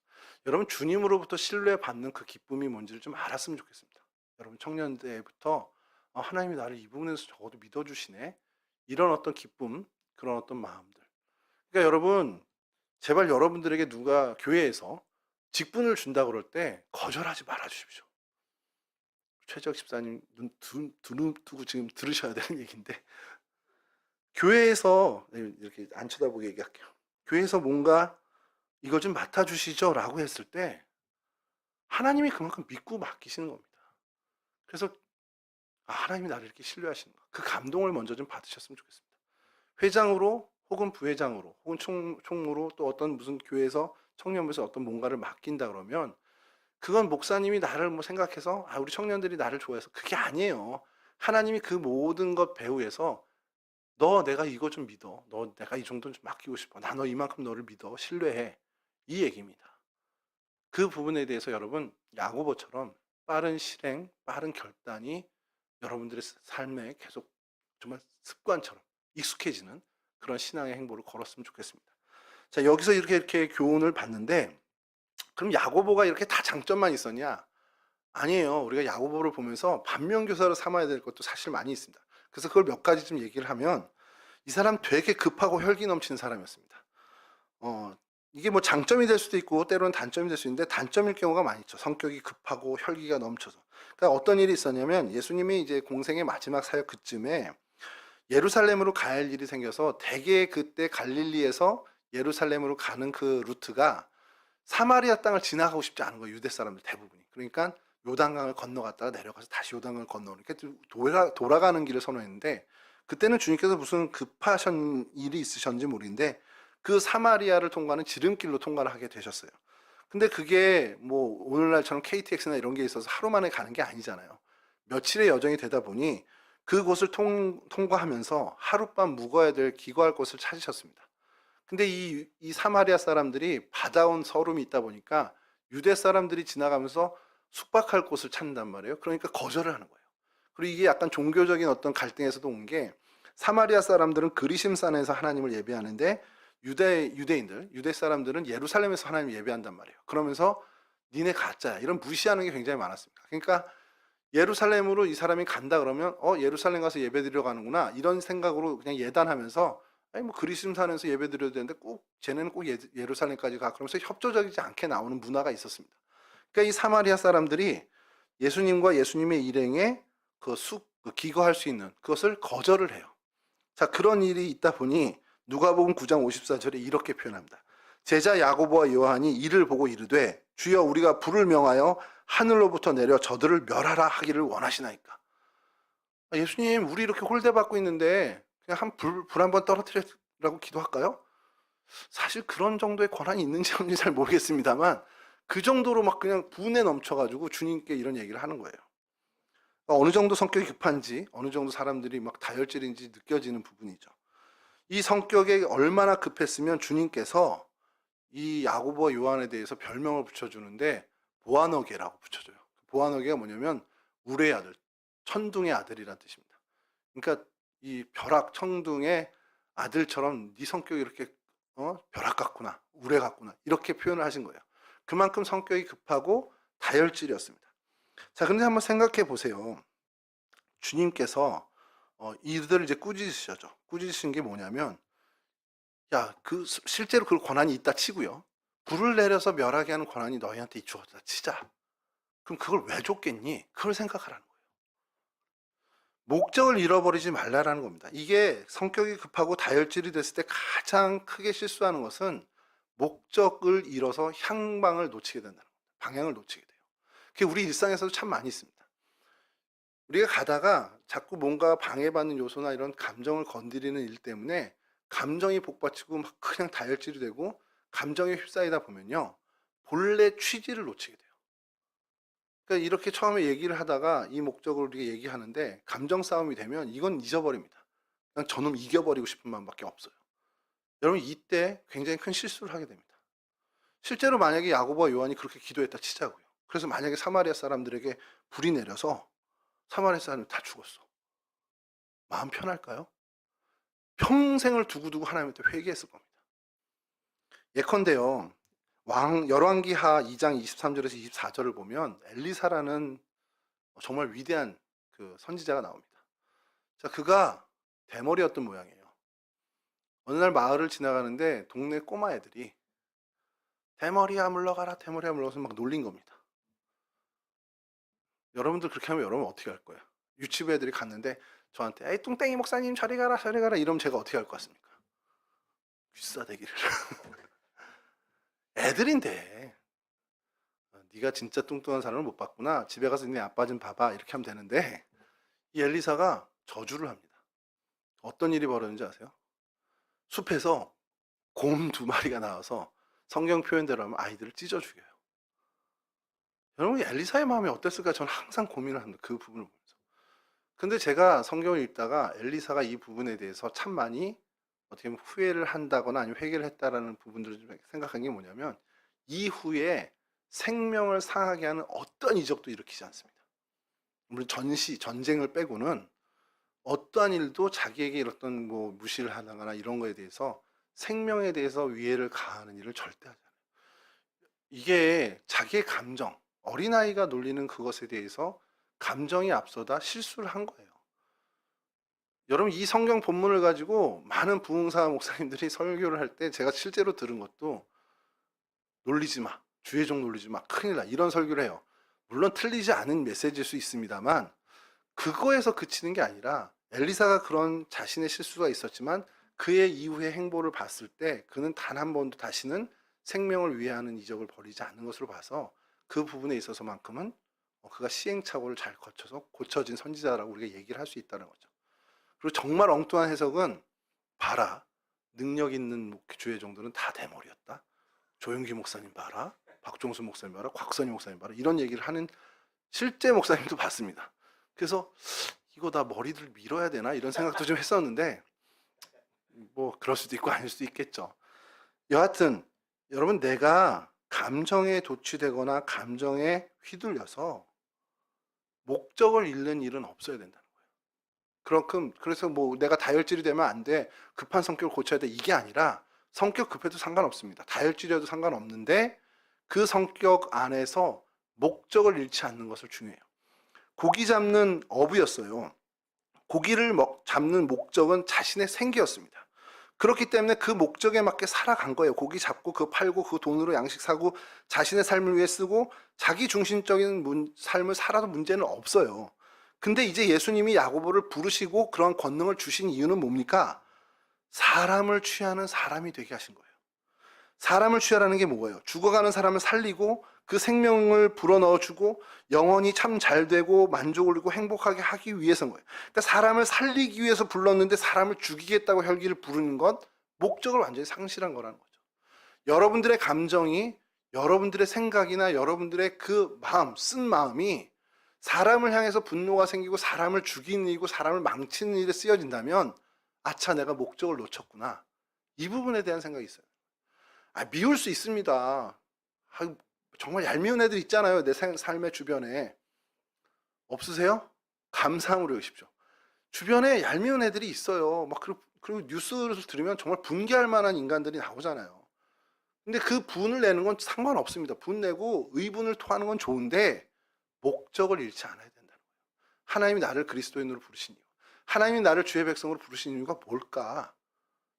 여러분 주님으로부터 신뢰받는 그 기쁨이 뭔지를 좀 알았으면 좋겠습니다. 여러분 청년 때부터 하나님이 나를 이 부분에서 적어도 믿어주시네. 이런 어떤 기쁨, 그런 어떤 마음들. 그러니까 여러분 제발 여러분들에게 누가 교회에서 직분을 준다 그럴 때 거절하지 말아 주십시오. 최재혁 집사님 눈 뜨고 지금 들으셔야 되는 얘기인데 교회에서 이렇게 안 쳐다보게 얘기할게요. 교회에서 뭔가 이거 좀 맡아주시죠 라고 했을 때 하나님이 그만큼 믿고 맡기시는 겁니다. 그래서 하나님이 나를 이렇게 신뢰하시는 거. 그 감동을 먼저 좀 받으셨으면 좋겠습니다. 회장으로 혹은 부회장으로 혹은 총무로 또 어떤 무슨 교회에서 청년부에서 어떤 뭔가를 맡긴다 그러면 그건 목사님이 나를 생각해서 우리 청년들이 나를 좋아해서 그게 아니에요. 하나님이 그 모든 것 배후에서 너 내가 이거 좀 믿어. 너 내가 이 정도는 좀 맡기고 싶어. 나 너 이만큼 너를 믿어. 신뢰해. 이 얘기입니다. 그 부분에 대해서 여러분 야고보처럼 빠른 실행, 빠른 결단이 여러분들의 삶에 계속 정말 습관처럼 익숙해지는 그런 신앙의 행보를 걸었으면 좋겠습니다. 자, 여기서 이렇게 교훈을 받는데 그럼 야고보가 이렇게 다 장점만 있었냐? 아니에요. 우리가 야고보를 보면서 반면교사로 삼아야 될 것도 사실 많이 있습니다. 그래서 그걸 몇 가지 좀 얘기를 하면 이 사람 되게 급하고 혈기 넘치는 사람이었습니다. 이게 뭐 장점이 될 수도 있고 때로는 단점이 될 수 있는데 단점일 경우가 많이 있죠. 성격이 급하고 혈기가 넘쳐서. 그러니까 어떤 일이 있었냐면 예수님이 이제 공생의 마지막 사역 그쯤에 예루살렘으로 가야 할 일이 생겨서 대개 그때 갈릴리에서 예루살렘으로 가는 그 루트가 사마리아 땅을 지나가고 싶지 않은 거예요. 유대 사람들 대부분이. 그러니까 요단강을 건너갔다가 내려가서 다시 요단강을 건너오는 이렇게 돌아가는 길을 선호했는데 그때는 주님께서 무슨 급하신 일이 있으셨는지 모르는데 그 사마리아를 통과하는 지름길로 통과를 하게 되셨어요. 근데 그게 뭐 오늘날처럼 KTX나 이런 게 있어서 하루 만에 가는 게 아니잖아요. 며칠의 여정이 되다 보니 그곳을 통과하면서 하룻밤 묵어야 될 기거할 곳을 찾으셨습니다. 근데 이 사마리아 사람들이 받아온 서름이 있다 보니까 유대 사람들이 지나가면서 숙박할 곳을 찾는단 말이에요. 그러니까 거절을 하는 거예요. 그리고 이게 약간 종교적인 어떤 갈등에서도 온 게 사마리아 사람들은 그리심산에서 하나님을 예배하는데 유대 사람들은 예루살렘에서 하나님을 예배한단 말이에요. 그러면서 니네 가짜야 이런 무시하는 게 굉장히 많았습니다. 그러니까 예루살렘으로 이 사람이 간다 그러면 예루살렘 가서 예배드리러 가는구나 이런 생각으로 그냥 예단하면서 아니 뭐 그리심산에서 예배드려도 되는데 꼭 쟤네는 꼭 예루살렘까지 가 그러면서 협조적이지 않게 나오는 문화가 있었습니다. 그러니까 이 사마리아 사람들이 예수님과 예수님의 일행에 그 기거할 수 있는 그것을 거절을 해요. 자, 그런 일이 있다 보니 누가복음 9장 54절에 이렇게 표현합니다. 제자 야고보와 요한이 이를 보고 이르되 주여 우리가 불을 명하여 하늘로부터 내려 저들을 멸하라 하기를 원하시나이까. 예수님 우리 이렇게 홀대받고 있는데 그냥 불 한번 떨어뜨리라고 기도할까요? 사실 그런 정도의 권한이 있는지 없는지 잘 모르겠습니다만 그 정도로 막 그냥 분에 넘쳐가지고 주님께 이런 얘기를 하는 거예요. 어느 정도 성격이 급한지 어느 정도 사람들이 막 다혈질인지 느껴지는 부분이죠. 이 성격에 얼마나 급했으면 주님께서 이 야고보와 요한에 대해서 별명을 붙여주는데 보아너게라고 붙여줘요. 보아너게가 뭐냐면 우레의 아들, 천둥의 아들이라는 뜻입니다. 그러니까 이 벼락 천둥의 아들처럼 네 성격이 이렇게 벼락 같구나, 우레 같구나 이렇게 표현을 하신 거예요. 그만큼 성격이 급하고 다혈질이었습니다. 자, 근데 한번 생각해 보세요. 주님께서 이들을 이제 꾸짖으셔죠. 꾸짖으신 게 뭐냐면 야, 실제로 그 권한이 있다 치고요. 불을 내려서 멸하게 하는 권한이 너희한테 주어졌다 치자. 그럼 그걸 왜 줬겠니? 그걸 생각하라는 거예요. 목적을 잃어버리지 말라라는 겁니다. 이게 성격이 급하고 다혈질이 됐을 때 가장 크게 실수하는 것은 목적을 잃어서 향방을 놓치게 된다는 겁니다. 방향을 놓치게 돼요. 그게 우리 일상에서도 참 많이 있습니다. 우리가 가다가 자꾸 뭔가 방해받는 요소나 이런 감정을 건드리는 일 때문에 감정이 복받치고 막 그냥 다혈질이 되고 감정에 휩싸이다 보면요. 본래 취지를 놓치게 돼요. 그러니까 이렇게 처음에 얘기를 하다가 이 목적을 우리가 얘기하는데 감정 싸움이 되면 이건 잊어버립니다. 그냥 저놈 이겨버리고 싶은 마음밖에 없어요. 여러분 이때 굉장히 큰 실수를 하게 됩니다. 실제로 만약에 야고보와 요한이 그렇게 기도했다 치자고요. 그래서 만약에 사마리아 사람들에게 불이 내려서 사마리아 사람이 다 죽었어. 마음 편할까요? 평생을 두고두고 하나님한테 회개했을 겁니다. 예컨대요. 열왕기하 2장 23절에서 24절을 보면 엘리사라는 정말 위대한 그 선지자가 나옵니다. 자, 그가 대머리였던 모양이에요. 어느 날 마을을 지나가는데 동네 꼬마 애들이 대머리야 물러가라, 대머리야 물러가서 막 놀린 겁니다. 여러분들 그렇게 하면 여러분 어떻게 할 거예요? 유치부 애들이 갔는데 저한테 에이 뚱땡이 목사님 저리 가라 저리 가라 이러면 제가 어떻게 할 것 같습니까? 귀싸대기를. 애들인데 네가 진짜 뚱뚱한 사람을 못 봤구나. 집에 가서 네 아빠 좀 봐봐. 이렇게 하면 되는데 이 엘리사가 저주를 합니다. 어떤 일이 벌어졌는지 아세요? 숲에서 곰 2마리가 나와서 성경 표현대로 하면 아이들을 찢어 죽여요. 여러분 엘리사의 마음이 어땠을까 저는 항상 고민을 합니다. 그 부분을 보면서. 근데 제가 성경을 읽다가 엘리사가 이 부분에 대해서 참 많이 어떻게 보면 후회를 한다거나 아니면 회개를 했다라는 부분들을 좀 생각한 게 뭐냐면 이후에 생명을 상하게 하는 어떤 이적도 일으키지 않습니다. 물론 전쟁을 빼고는 어떠한 일도 자기에게 어떤 뭐 무시를 하거나 이런 거에 대해서 생명에 대해서 위해를 가하는 일을 절대 하지 않아요. 이게 자기의 감정, 어린아이가 놀리는 그것에 대해서 감정이 앞서다 실수를 한 거예요. 여러분, 이 성경 본문을 가지고 많은 부흥사 목사님들이 설교를 할 때 제가 실제로 들은 것도 놀리지 마, 주의 종 놀리지 마, 큰일 나, 이런 설교를 해요. 물론 틀리지 않은 메시지일 수 있습니다만 그거에서 그치는 게 아니라 엘리사가 그런 자신의 실수가 있었지만 그의 이후의 행보를 봤을 때 그는 단 한 번도 다시는 생명을 위해하는 이적을 벌이지 않는 것으로 봐서 그 부분에 있어서만큼은 그가 시행착오를 잘 거쳐서 고쳐진 선지자라고 우리가 얘기를 할 수 있다는 거죠. 그리고 정말 엉뚱한 해석은 봐라, 능력 있는 주의 종들은 다 대머리였다. 조영기 목사님 봐라, 박종수 목사님 봐라, 곽선희 목사님 봐라, 이런 얘기를 하는 실제 목사님도 봤습니다. 그래서 이거 다 머리들 밀어야 되나 이런 생각도 좀 했었는데 뭐 그럴 수도 있고 아닐 수도 있겠죠. 여하튼 여러분, 내가 감정에 도취되거나 감정에 휘둘려서 목적을 잃는 일은 없어야 된다는 거예요. 그만큼 그래서 뭐 내가 다혈질이 되면 안 돼, 급한 성격을 고쳐야 돼, 이게 아니라 성격 급해도 상관없습니다. 다혈질이어도 상관없는데 그 성격 안에서 목적을 잃지 않는 것을 중요해요. 고기 잡는 어부였어요. 고기를 잡는 목적은 자신의 생계였습니다. 그렇기 때문에 그 목적에 맞게 살아간 거예요. 고기 잡고 그거 팔고 그 돈으로 양식 사고 자신의 삶을 위해 쓰고 자기 중심적인 삶을 살아도 문제는 없어요. 근데 이제 예수님이 야고보를 부르시고 그런 권능을 주신 이유는 뭡니까? 사람을 취하는 사람이 되게 하신 거예요. 사람을 취하라는 게 뭐예요? 죽어가는 사람을 살리고 그 생명을 불어넣어주고 영혼이 참 잘되고 만족을 이루고 행복하게 하기 위해서인 거예요. 그러니까 사람을 살리기 위해서 불렀는데 사람을 죽이겠다고 혈기를 부르는 것, 목적을 완전히 상실한 거라는 거죠. 여러분들의 감정이, 여러분들의 생각이나 여러분들의 그 마음, 쓴 마음이 사람을 향해서 분노가 생기고 사람을 죽이는 일이고 사람을 망치는 일에 쓰여진다면 아차, 내가 목적을 놓쳤구나, 이 부분에 대한 생각이 있어요. 미울 수 있습니다. 정말 얄미운 애들 있잖아요. 내 삶의 주변에. 없으세요? 감상으로 여기십시오. 주변에 얄미운 애들이 있어요. 그리고 뉴스를 들으면 정말 분개할 만한 인간들이 나오잖아요. 근데 그 분을 내는 건 상관없습니다. 분 내고 의분을 토하는 건 좋은데 목적을 잃지 않아야 된다는 거예요. 하나님이 나를 그리스도인으로 부르신 이유, 하나님이 나를 주의 백성으로 부르신 이유가 뭘까?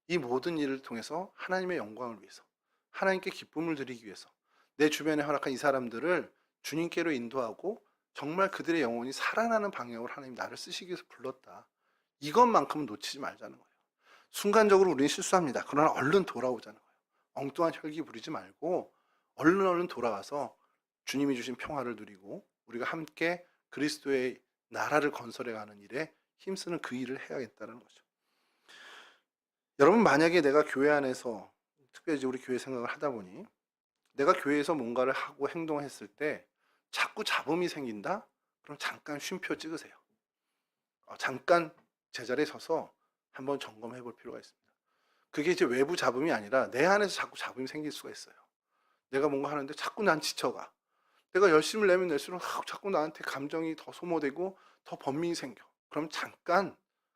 이 모든 일을 통해서 하나님의 영광을 위해서, 하나님께 기쁨을 드리기 위해서 내 주변에 허락한 이 사람들을 주님께로 인도하고 정말 그들의 영혼이 살아나는 방향으로 하나님 나를 쓰시기 위해서 불렀다. 이것만큼은 놓치지 말자는 거예요. 순간적으로 우리는 실수합니다. 그러나 얼른 돌아오자는 거예요. 엉뚱한 혈기 부리지 말고 얼른 돌아가서 주님이 주신 평화를 누리고 우리가 함께 그리스도의 나라를 건설해가는 일에 힘쓰는 그 일을 해야겠다는 거죠. 여러분, 만약에 내가 교회 안에서, 특별히 우리 교회 생각을 하다 보니 내가 교회에서 뭔가를 하고 행동했을 때 자꾸 잡음이 생긴다? 그럼 잠깐 쉼표 찍으세요. 잠깐 제자리에 서서 한번 점검해 볼 필요가 있습니다. 그게 이제 외부 잡음이 아니라 내 안에서 자꾸 잡음이 생길 수가 있어요. 내가 뭔가 하는데 자꾸 난 지쳐가. 내가 열심을 내면 낼수록 자꾸 나한테 감정이 더 소모되고 더 번민이 생겨. 그럼 잠깐,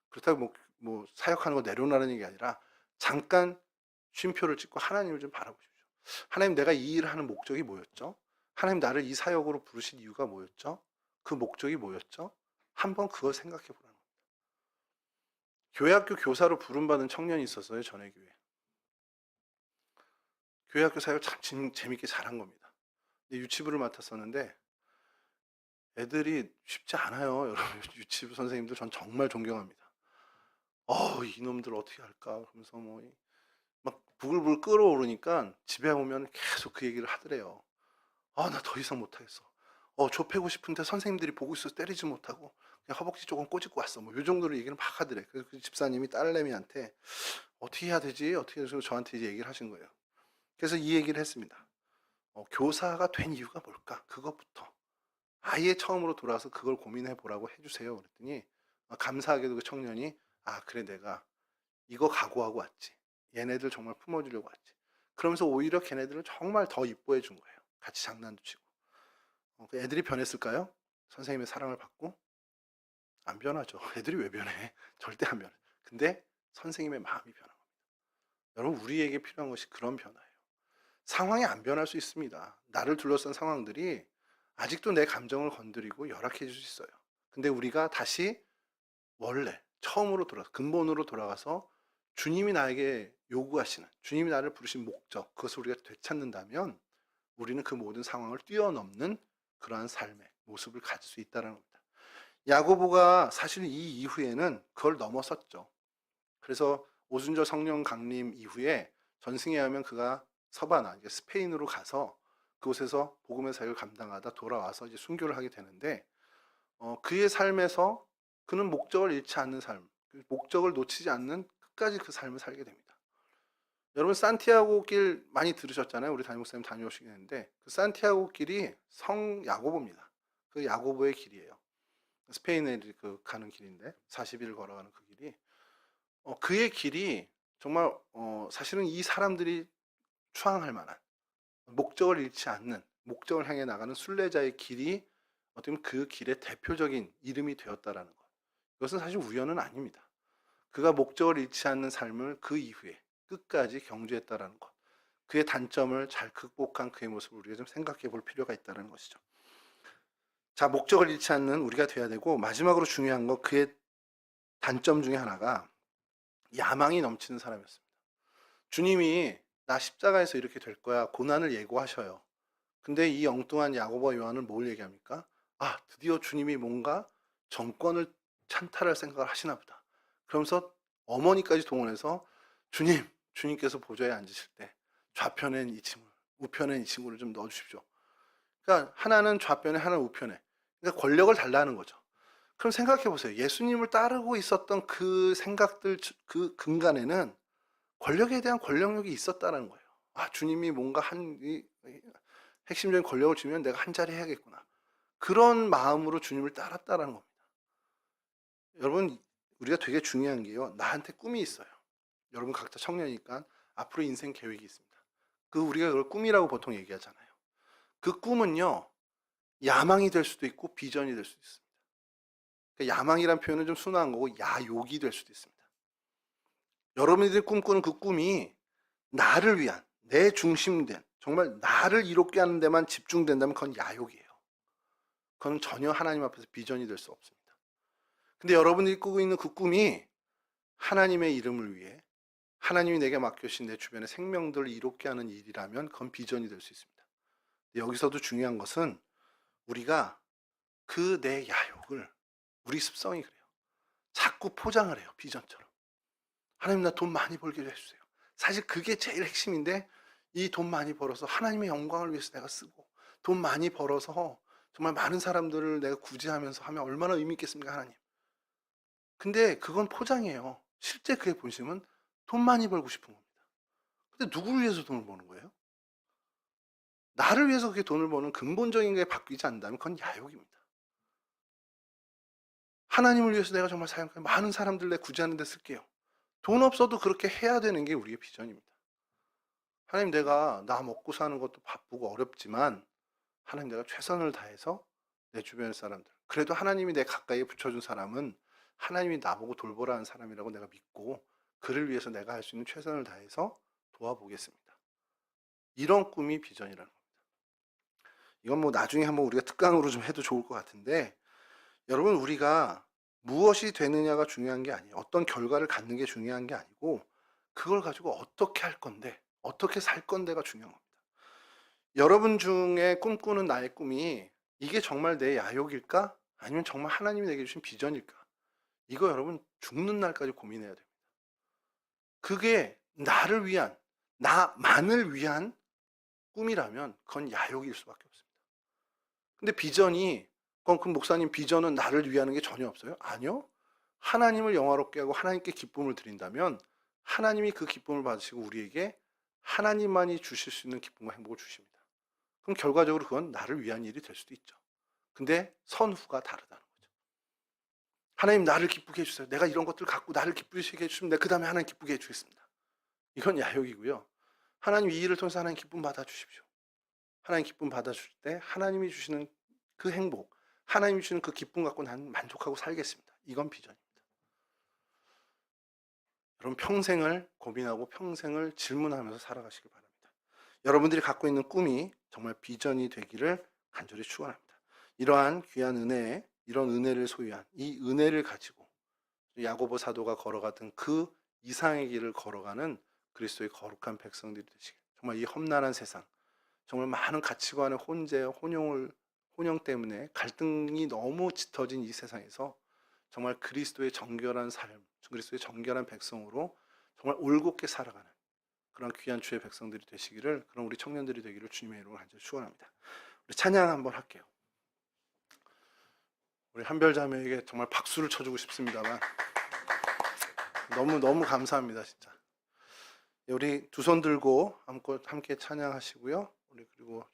그렇다고 뭐 사역하는 거 내려놓으라는 얘기 아니라 잠깐 쉼표를 찍고 하나님을 좀 바라보십시오. 하나님, 내가 이 일을 하는 목적이 뭐였죠? 하나님, 나를 이 사역으로 부르신 이유가 뭐였죠? 그 목적이 뭐였죠? 한번 그걸 생각해 보라는 겁니다. 교회학교 교사로 부름받은 청년이 있었어요. 전에 교회학교 사역을 참 재밌게 잘한 겁니다. 유치부를 맡았었는데 애들이 쉽지 않아요. 여러분, 유치부 선생님들 전 정말 존경합니다. 이놈들 어떻게 할까 그러면서 막 부글부글 끓어오르니까 집에 오면 계속 그 얘기를 하더래요. 나 더 이상 못하겠어. 좁히고 싶은데 선생님들이 보고 있어서 때리지 못하고 그냥 허벅지 조금 꼬집고 왔어. 요 정도로 얘기를 막 하더래. 그래서 그 집사님이 딸내미한테 어떻게 해야 되지? 어떻게 해서 저한테 이제 얘기를 하신 거예요. 그래서 이 얘기를 했습니다. 교사가 된 이유가 뭘까? 그것부터 아예 처음으로 돌아와서 그걸 고민해 보라고 해주세요. 그랬더니 감사하게도 그 청년이 그래, 내가 이거 각오하고 왔지. 얘네들 정말 품어주려고 왔지. 그러면서 오히려 걔네들을 정말 더 이뻐해 준 거예요. 같이 장난도 치고. 그 애들이 변했을까요? 선생님의 사랑을 받고? 안 변하죠. 애들이 왜 변해? 절대 안 변해. 근데 선생님의 마음이 변한 겁니다. 여러분, 우리에게 필요한 것이 그런 변화예요. 상황이 안 변할 수 있습니다. 나를 둘러싼 상황들이 아직도 내 감정을 건드리고 열악해질 수 있어요. 근데 우리가 다시 원래 처음으로 근본으로 돌아가서 주님이 나에게 요구하시는, 주님이 나를 부르신 목적, 그것을 우리가 되찾는다면 우리는 그 모든 상황을 뛰어넘는 그러한 삶의 모습을 가질 수 있다는 겁니다. 야고보가 사실 이 이후에는 그걸 넘어섰죠. 그래서 오순절 성령 강림 이후에 전승에 하면 그가 서바나, 스페인으로 가서 그곳에서 복음의 사역을 감당하다 돌아와서 이제 순교를 하게 되는데, 그의 삶에서 그는 목적을 잃지 않는 삶, 목적을 놓치지 않는 끝까지 그 삶을 살게 됩니다. 여러분, 산티아고 길 많이 들으셨잖아요. 우리 담임 목사님 다녀오시긴 했는데, 그 산티아고 길이 성 야고보입니다. 그 야고보의 길이에요. 스페인에 가는 길인데 40일 걸어가는 그 길이, 그의 길이 정말 사실은 이 사람들이 추앙할 만한, 목적을 잃지 않는, 목적을 향해 나가는 순례자의 길이 어떻게 보면 그 길의 대표적인 이름이 되었다라는 것. 이것은 사실 우연은 아닙니다. 그가 목적을 잃지 않는 삶을 그 이후에 끝까지 경주했다라는 것. 그의 단점을 잘 극복한 그의 모습을 우리가 좀 생각해 볼 필요가 있다는 것이죠. 자, 목적을 잃지 않는 우리가 돼야 되고, 마지막으로 중요한 건 그의 단점 중에 하나가 야망이 넘치는 사람이었습니다. 주님이 나 십자가에서 이렇게 될 거야, 고난을 예고하셔요. 근데 이 엉뚱한 야고보와 요한은 뭘 얘기합니까? 아, 드디어 주님이 뭔가 정권을 찬탈할 생각을 하시나 보다. 그러면서 어머니까지 동원해서 주님께서 보좌에 앉으실 때 좌편엔 이 친구, 우편엔 이 친구를 좀 넣어주십시오. 그러니까 하나는 좌편에, 하나는 우편에. 그러니까 권력을 달라는 거죠. 그럼 생각해 보세요. 예수님을 따르고 있었던 그 생각들, 그 근간에는 권력에 대한 권력욕이 있었다는 거예요. 아, 주님이 뭔가 핵심적인 권력을 주면 내가 한 자리 해야겠구나. 그런 마음으로 주님을 따랐다는 겁니다. 여러분, 우리가 되게 중요한 게요, 나한테 꿈이 있어요. 여러분 각자 청년이니까 앞으로 인생 계획이 있습니다. 우리가 그걸 꿈이라고 보통 얘기하잖아요. 그 꿈은요, 야망이 될 수도 있고 비전이 될 수도 있습니다. 그러니까 야망이란 표현은 좀 순화한 거고 야욕이 될 수도 있습니다. 여러분들이 꿈꾸는 그 꿈이 나를 위한, 내 중심된, 정말 나를 이롭게 하는 데만 집중된다면 그건 야욕이에요. 그건 전혀 하나님 앞에서 비전이 될 수 없습니다. 근데 여러분들이 꾸고 있는 그 꿈이 하나님의 이름을 위해 하나님이 내게 맡겨주신 내 주변의 생명들을 이롭게 하는 일이라면 그건 비전이 될 수 있습니다. 여기서도 중요한 것은 우리가 그 내 야욕을, 우리 습성이 그래요. 자꾸 포장을 해요. 비전처럼. 하나님, 나 돈 많이 벌게 해주세요. 사실 그게 제일 핵심인데, 이 돈 많이 벌어서 하나님의 영광을 위해서 내가 쓰고, 돈 많이 벌어서 정말 많은 사람들을 내가 구제하면서 하면 얼마나 의미 있겠습니까, 하나님. 근데 그건 포장이에요. 실제 그의 본심은 돈 많이 벌고 싶은 겁니다. 근데 누구를 위해서 돈을 버는 거예요? 나를 위해서 그게 돈을 버는 근본적인 게 바뀌지 않는다면 그건 야욕입니다. 하나님을 위해서 내가 정말 사용해 많은 사람들 내 구제하는 데 쓸게요. 돈 없어도 그렇게 해야 되는 게 우리의 비전입니다. 하나님, 내가 나 먹고 사는 것도 바쁘고 어렵지만 하나님, 내가 최선을 다해서 내 주변의 사람들, 그래도 하나님이 내 가까이에 붙여준 사람은 하나님이 나보고 돌보라는 사람이라고 내가 믿고 그를 위해서 내가 할 수 있는 최선을 다해서 도와보겠습니다. 이런 꿈이 비전이라는 겁니다. 이건 뭐 나중에 한번 우리가 특강으로 좀 해도 좋을 것 같은데, 여러분, 우리가 무엇이 되느냐가 중요한 게 아니에요. 어떤 결과를 갖는 게 중요한 게 아니고 그걸 가지고 어떻게 할 건데, 어떻게 살 건데가 중요한 겁니다. 여러분 중에 꿈꾸는 나의 꿈이 이게 정말 내 야욕일까? 아니면 정말 하나님이 내게 주신 비전일까? 이거 여러분 죽는 날까지 고민해야 됩니다. 그게 나를 위한, 나만을 위한 꿈이라면 그건 야욕일 수밖에 없습니다. 근데 비전이, 그럼 그 목사님 비전은 나를 위하는 게 전혀 없어요? 아니요. 하나님을 영화롭게 하고 하나님께 기쁨을 드린다면 하나님이 그 기쁨을 받으시고 우리에게 하나님만이 주실 수 있는 기쁨과 행복을 주십니다. 그럼 결과적으로 그건 나를 위한 일이 될 수도 있죠. 근데 선후가 다르다는 거죠. 하나님, 나를 기쁘게 해주세요. 내가 이런 것들을 갖고 나를 기쁘게 해주시면 그 다음에 하나님 기쁘게 해주겠습니다. 이건 야욕이고요. 하나님, 이 일을 통해서 하나님 기쁨 받아주십시오. 하나님 기쁨 받아주실 때 하나님이 주시는 그 행복, 하나님이 주시는 그 기쁨 갖고 난 만족하고 살겠습니다. 이건 비전입니다. 여러분 평생을 고민하고 평생을 질문하면서 살아가시길 바랍니다. 여러분들이 갖고 있는 꿈이 정말 비전이 되기를 간절히 축원합니다. 이러한 귀한 은혜에 이런 은혜를 소유한 이 은혜를 가지고 야고보 사도가 걸어갔던 그 이상의 길을 걸어가는 그리스도의 거룩한 백성들이 되시길. 정말 이 험난한 세상, 정말 많은 가치관의 혼용 때문에 갈등이 너무 짙어진 이 세상에서 정말 그리스도의 정결한 삶, 그리스도의 정결한 백성으로 정말 올곧게 살아가는 그런 귀한 주의 백성들이 되시기를, 그런 우리 청년들이 되기를 주님의 이름으로 간절히 축원합니다. 우리 찬양 한번 할게요. 우리 한별 자매에게 정말 박수를 쳐주고 싶습니다만 너무 감사합니다, 진짜. 우리 두 손 들고 함께 찬양하시고요. 우리 그리고